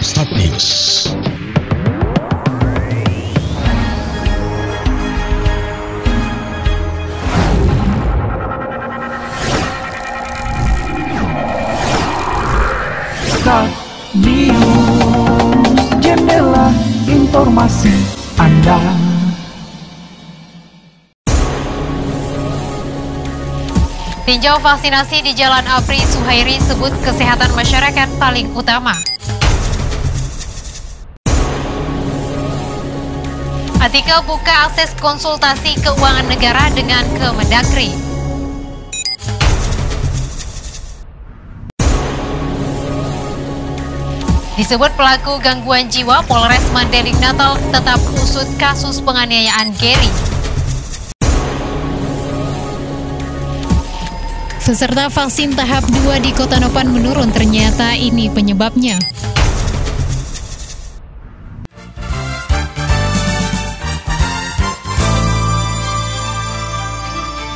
Start News. Start News, jendela informasi Anda. Tinjau vaksinasi di Jalan Apri Suhairi sebut kesehatan masyarakat paling utama. Atika buka akses konsultasi keuangan negara dengan Kemendagri. Disebut pelaku gangguan jiwa, Polres Mandailing Natal tetap usut kasus penganiayaan Gary. Peserta vaksin tahap 2 di Kota Nopan menurun, ternyata ini penyebabnya.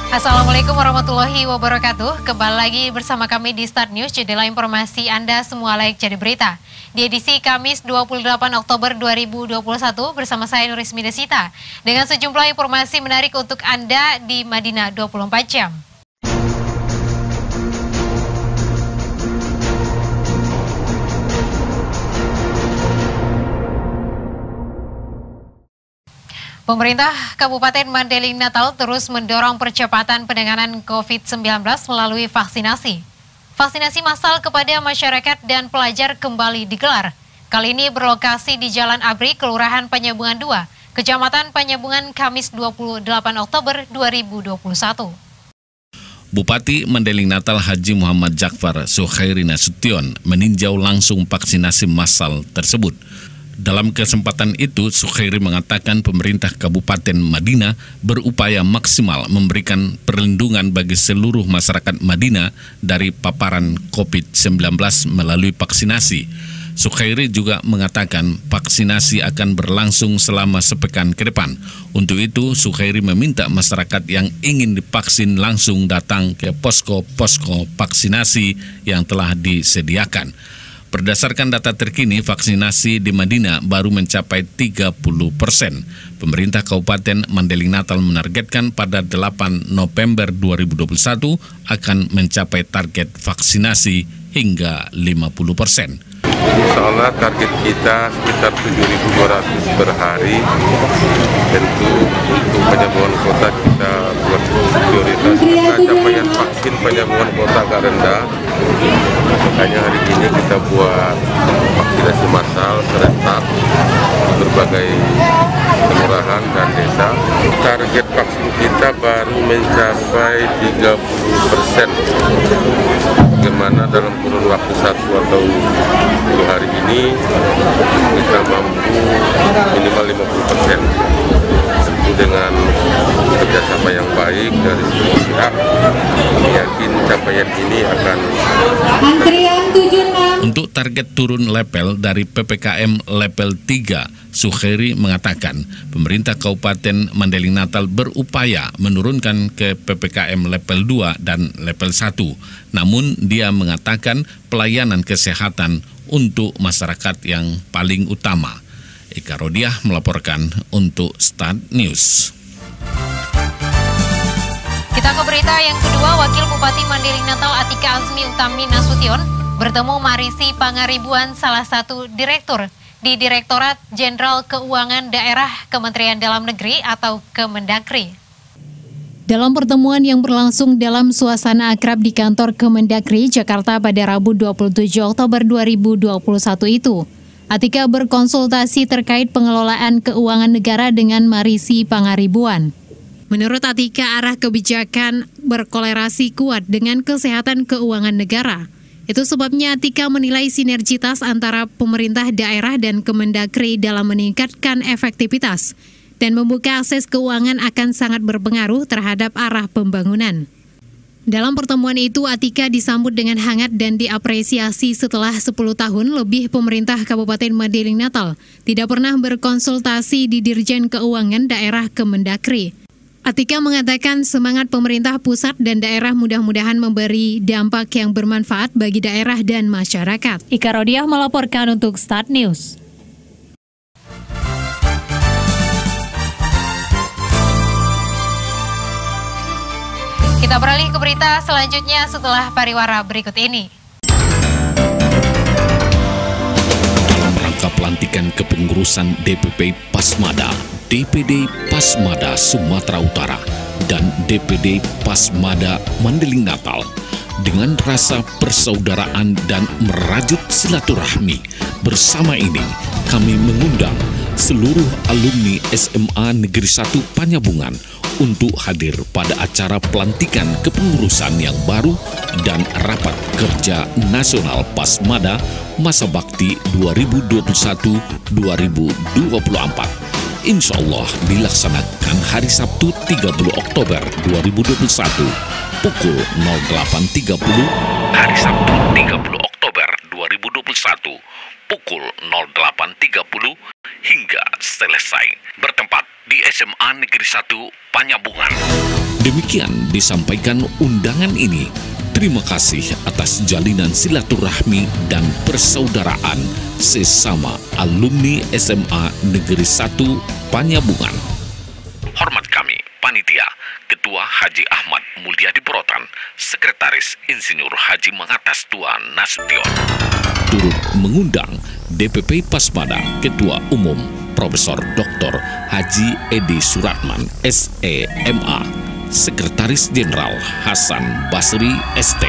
Assalamualaikum warahmatullahi wabarakatuh. Kembali lagi bersama kami di Start News, jendela informasi Anda semua layak jadi berita. Di edisi Kamis 28 Oktober 2021 bersama saya Nurismi Desita dengan sejumlah informasi menarik untuk Anda di Madinah 24 jam. Pemerintah Kabupaten Mandailing Natal terus mendorong percepatan penanganan COVID-19 melalui vaksinasi. Vaksinasi massal kepada masyarakat dan pelajar kembali digelar. Kali ini berlokasi di Jalan Abri, Kelurahan Panyabungan 2, Kecamatan Panyabungan, Kamis 28 Oktober 2021. Bupati Mandailing Natal Haji Muhammad Jakfar Sukhairi Nasution meninjau langsung vaksinasi massal tersebut. Dalam kesempatan itu, Sukhairi mengatakan pemerintah Kabupaten Madinah berupaya maksimal memberikan perlindungan bagi seluruh masyarakat Madinah dari paparan COVID-19 melalui vaksinasi. Sukhairi juga mengatakan vaksinasi akan berlangsung selama sepekan ke depan. Untuk itu, Sukhairi meminta masyarakat yang ingin divaksin langsung datang ke posko-posko vaksinasi yang telah disediakan. Berdasarkan data terkini, vaksinasi di Madinah baru mencapai 30%. Pemerintah Kabupaten Mandailing Natal menargetkan pada 8 November 2021 akan mencapai target vaksinasi hingga 50%. Insya Allah target kita sekitar 7.200 per hari. Tentu untuk Panyabungan Kota kita buat prioritas karena capaian vaksin Panyabungan Kota agak rendah. Makanya hari ini kita buat vaksinasi massal serentak di berbagai kelurahan dan desa. Target vaksin kita baru mencapai 30%. Bagaimana dalam kurun waktu 1 atau 10 hari ini kita mampu minimal 50%. Tentu dengan kerjasama yang baik dari semua pihak, yakin capaian ini akan. Untuk target turun level dari PPKM level 3, Sukhairi mengatakan pemerintah Kabupaten Mandailing Natal berupaya menurunkan ke PPKM level 2 dan level 1. Namun dia mengatakan pelayanan kesehatan untuk masyarakat yang paling utama. Eka Rodiah melaporkan untuk Start News. Kita ke berita yang kedua. Wakil Bupati Mandailing Natal Atika Azmi Utami Nasution bertemu Marisi Pangaribuan, salah satu direktur di Direktorat Jenderal Keuangan Daerah Kementerian Dalam Negeri atau Kemendagri. Dalam pertemuan yang berlangsung dalam suasana akrab di kantor Kemendagri, Jakarta pada Rabu 27 Oktober 2021 itu, Atika berkonsultasi terkait pengelolaan keuangan negara dengan Marisi Pangaribuan. Menurut Atika, arah kebijakan berkolerasi kuat dengan kesehatan keuangan negara. Itu sebabnya Atika menilai sinergitas antara pemerintah daerah dan Kemendagri dalam meningkatkan efektivitas dan membuka akses keuangan akan sangat berpengaruh terhadap arah pembangunan. Dalam pertemuan itu, Atika disambut dengan hangat dan diapresiasi setelah 10 tahun lebih pemerintah Kabupaten Mandailing Natal tidak pernah berkonsultasi di Dirjen Keuangan Daerah Kemendagri. Atika mengatakan semangat pemerintah pusat dan daerah mudah-mudahan memberi dampak yang bermanfaat bagi daerah dan masyarakat. Ika Rodiah melaporkan untuk Start News. Kita beralih ke berita selanjutnya setelah pariwara berikut ini. Dalam rangka pelantikan kepengurusan DPP Pasmada, DPD Pasmada Sumatera Utara, dan DPD Pasmada Mandeling Natal, dengan rasa persaudaraan dan merajut silaturahmi, bersama ini kami mengundang seluruh alumni SMA Negeri 1 Panyabungan untuk hadir pada acara pelantikan kepengurusan yang baru dan rapat kerja nasional Pasmada masa bakti 2021-2024. Insya Allah dilaksanakan hari Sabtu 30 Oktober 2021 pukul 08.30, hari Sabtu 30 Oktober 2021 pukul 08.30 hingga selesai, bertempat di SMA Negeri 1 Panyabungan. Demikian disampaikan undangan ini. Terima kasih atas jalinan silaturahmi dan persaudaraan sesama alumni SMA Negeri 1 Panyabungan. Hormat kami, Panitia, Ketua Haji Ahmad Mulyadi Brotan, Sekretaris Insinyur Haji Mangatas Tua Nasution. Turut mengundang DPP Pasmada Ketua Umum Profesor Dr. Haji Edi Suratman, SEMA, Sekretaris Jenderal Hasan Basri, ST.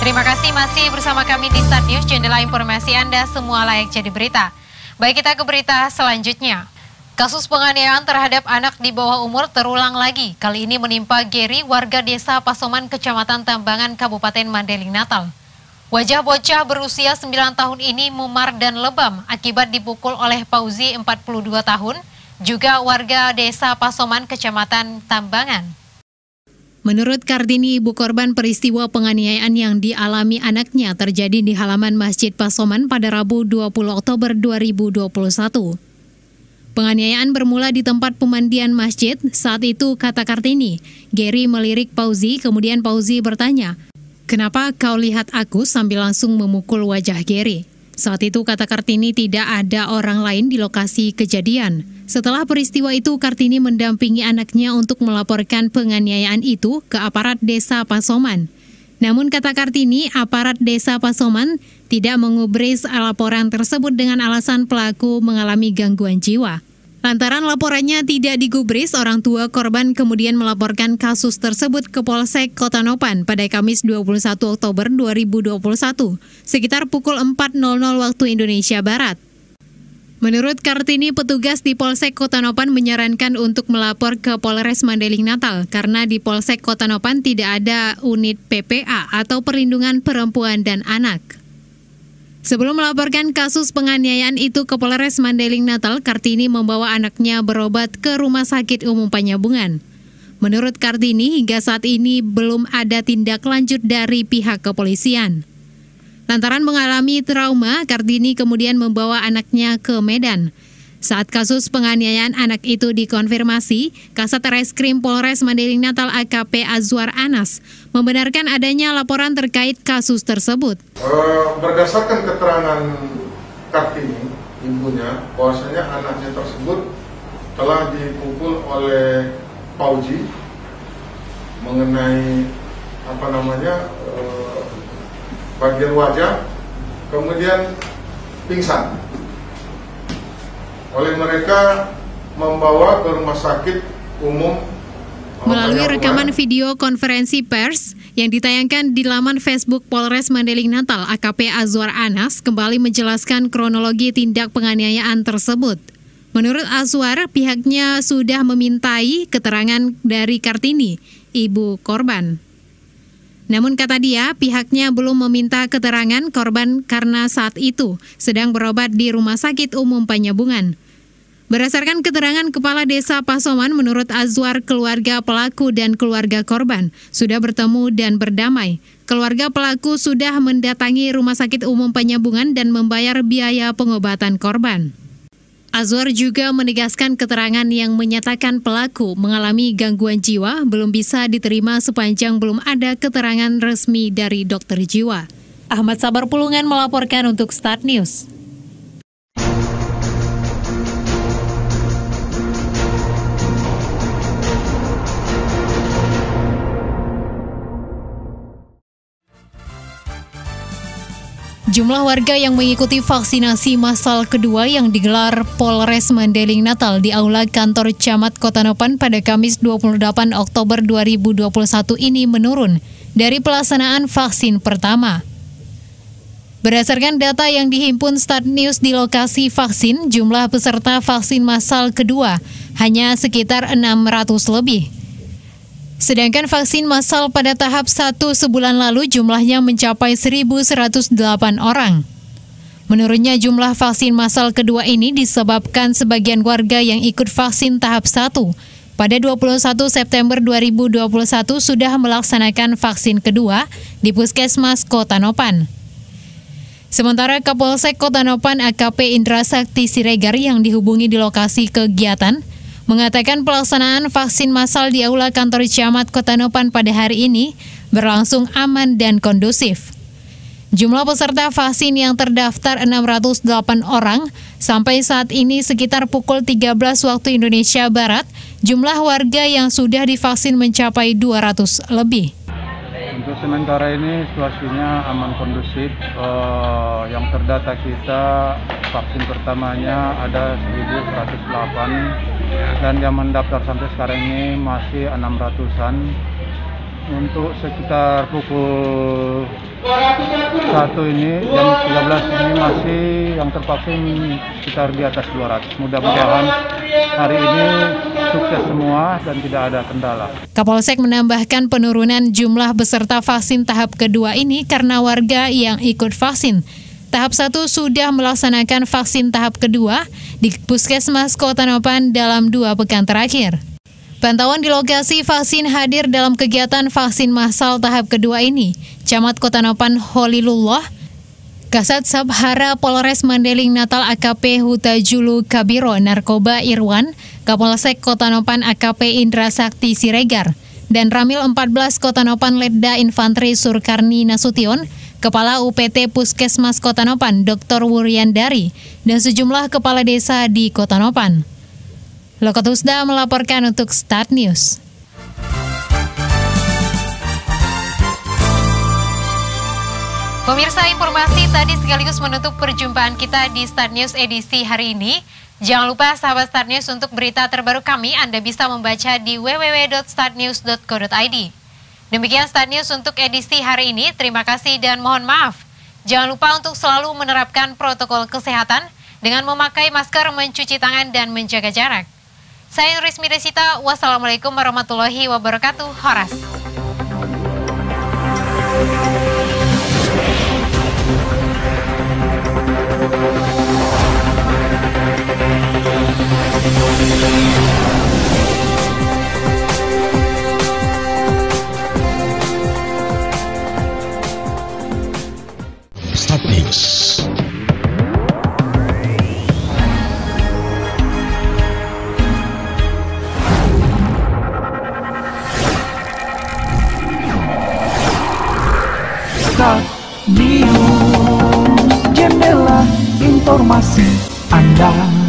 Terima kasih masih bersama kami di Start News, jendela informasi Anda semua layak jadi berita. Baik, kita ke berita selanjutnya. Kasus penganiayaan terhadap anak di bawah umur terulang lagi. Kali ini menimpa Geri, warga desa Pasoman, Kecamatan Tambangan, Kabupaten Mandeling Natal. Wajah bocah berusia 9 tahun ini mumar dan lebam akibat dipukul oleh Pauzi 42 tahun, juga warga desa Pasoman, Kecamatan Tambangan. Menurut Kartini, ibu korban, peristiwa penganiayaan yang dialami anaknya terjadi di halaman Masjid Pasoman pada Rabu 20 Oktober 2021. Penganiayaan bermula di tempat pemandian masjid. Saat itu, kata Kartini, Geri melirik Pauzi, kemudian Pauzi bertanya, "Kenapa kau lihat aku?" sambil langsung memukul wajah Geri. Saat itu, kata Kartini, tidak ada orang lain di lokasi kejadian. Setelah peristiwa itu, Kartini mendampingi anaknya untuk melaporkan penganiayaan itu ke aparat desa Pasoman. Namun, kata Kartini, aparat desa Pasoman tidak mengubris laporan tersebut dengan alasan pelaku mengalami gangguan jiwa. Lantaran laporannya tidak digubris, orang tua korban kemudian melaporkan kasus tersebut ke Polsek Kota Nopan pada Kamis 21 Oktober 2021, sekitar pukul 4.00 waktu Indonesia Barat. Menurut Kartini, petugas di Polsek Kota Nopan menyarankan untuk melapor ke Polres Mandeling Natal karena di Polsek Kota Nopan tidak ada unit PPA atau Perlindungan Perempuan dan Anak. Sebelum melaporkan kasus penganiayaan itu ke Polres Mandeling Natal, Kartini membawa anaknya berobat ke Rumah Sakit Umum Panyabungan. Menurut Kartini, hingga saat ini belum ada tindak lanjut dari pihak kepolisian. Lantaran mengalami trauma, Kartini kemudian membawa anaknya ke Medan. Saat kasus penganiayaan anak itu dikonfirmasi, Kasat Reskrim Polres Mandeling Natal AKP Azwar Anas membenarkan adanya laporan terkait kasus tersebut. Berdasarkan keterangan Kartini, ibunya, bahwasanya anaknya tersebut telah dipukul oleh Pauzi mengenai bagian wajah, kemudian pingsan. Oleh mereka membawa ke Rumah Sakit Umum. Melalui rekaman video konferensi pers yang ditayangkan di laman Facebook Polres Mandeling Natal, AKP Azwar Anas kembali menjelaskan kronologi tindak penganiayaan tersebut. Menurut Azwar, pihaknya sudah memintai keterangan dari Kartini, ibu korban. Namun kata dia, pihaknya belum meminta keterangan korban karena saat itu sedang berobat di Rumah Sakit Umum Panyabungan. Berdasarkan keterangan Kepala Desa Pasoman, menurut Azwar, keluarga pelaku dan keluarga korban sudah bertemu dan berdamai. Keluarga pelaku sudah mendatangi Rumah Sakit Umum Penyambungan dan membayar biaya pengobatan korban. Azwar juga menegaskan keterangan yang menyatakan pelaku mengalami gangguan jiwa belum bisa diterima sepanjang belum ada keterangan resmi dari dokter jiwa. Ahmad Sabar Pulungan melaporkan untuk Start News. Jumlah warga yang mengikuti vaksinasi massal kedua yang digelar Polres Mandailing Natal di Aula Kantor Camat Kota Nopan pada Kamis 28 Oktober 2021 ini menurun dari pelaksanaan vaksin pertama. Berdasarkan data yang dihimpun Start News di lokasi vaksin, jumlah peserta vaksin massal kedua hanya sekitar 600 lebih. Sedangkan vaksin massal pada tahap 1 sebulan lalu jumlahnya mencapai 1.108 orang. Menurunnya jumlah vaksin massal kedua ini disebabkan sebagian warga yang ikut vaksin tahap 1 pada 21 September 2021 sudah melaksanakan vaksin kedua di Puskesmas Kota Nopan. Sementara Kapolsek Kota Nopan AKP Indra Sakti Siregar yang dihubungi di lokasi kegiatan mengatakan pelaksanaan vaksin massal di Aula Kantor Camat Kota Nopan pada hari ini berlangsung aman dan kondusif. Jumlah peserta vaksin yang terdaftar 608 orang, sampai saat ini sekitar pukul 13 waktu Indonesia Barat, jumlah warga yang sudah divaksin mencapai 200 lebih. Untuk sementara ini situasinya aman kondusif. Yang terdata kita vaksin pertamanya ada 1.108 dan yang mendaftar sampai sekarang ini masih 600-an. Untuk sekitar pukul 1 ini, jam 13 ini masih yang tervaksin sekitar di atas 200. Mudah-mudahan hari ini sukses semua dan tidak ada kendala. Kapolsek menambahkan penurunan jumlah peserta vaksin tahap kedua ini karena warga yang ikut vaksin tahap 1 sudah melaksanakan vaksin tahap kedua di Puskesmas Kota Nopan dalam 2 pekan terakhir. Pantauan di lokasi vaksin hadir dalam kegiatan vaksin massal tahap kedua ini, Camat Kota Nopan Holilullah, Kasat Sabhara Polres Mandailing Natal AKP Hutajulu Kabiro Narkoba Irwan, Kapolsek Kota Nopan AKP Indra Sakti Siregar, dan Ramil 14 Kota Nopan Letda Infanteri Surkarni Nasution, Kepala UPT Puskesmas Kota Nopan Dr. Wuryandari, dan sejumlah kepala desa di Kota Nopan. Lokatusda melaporkan untuk Start News. Pemirsa, informasi tadi sekaligus menutup perjumpaan kita di Start News edisi hari ini. Jangan lupa sahabat Start News, untuk berita terbaru kami Anda bisa membaca di www.startnews.co.id. Demikian Start News untuk edisi hari ini. Terima kasih dan mohon maaf. Jangan lupa untuk selalu menerapkan protokol kesehatan dengan memakai masker, mencuci tangan, dan menjaga jarak. Saya Nurismi Desita, wassalamualaikum warahmatullahi wabarakatuh. Horas. Start News. Start News, jendela informasi Anda.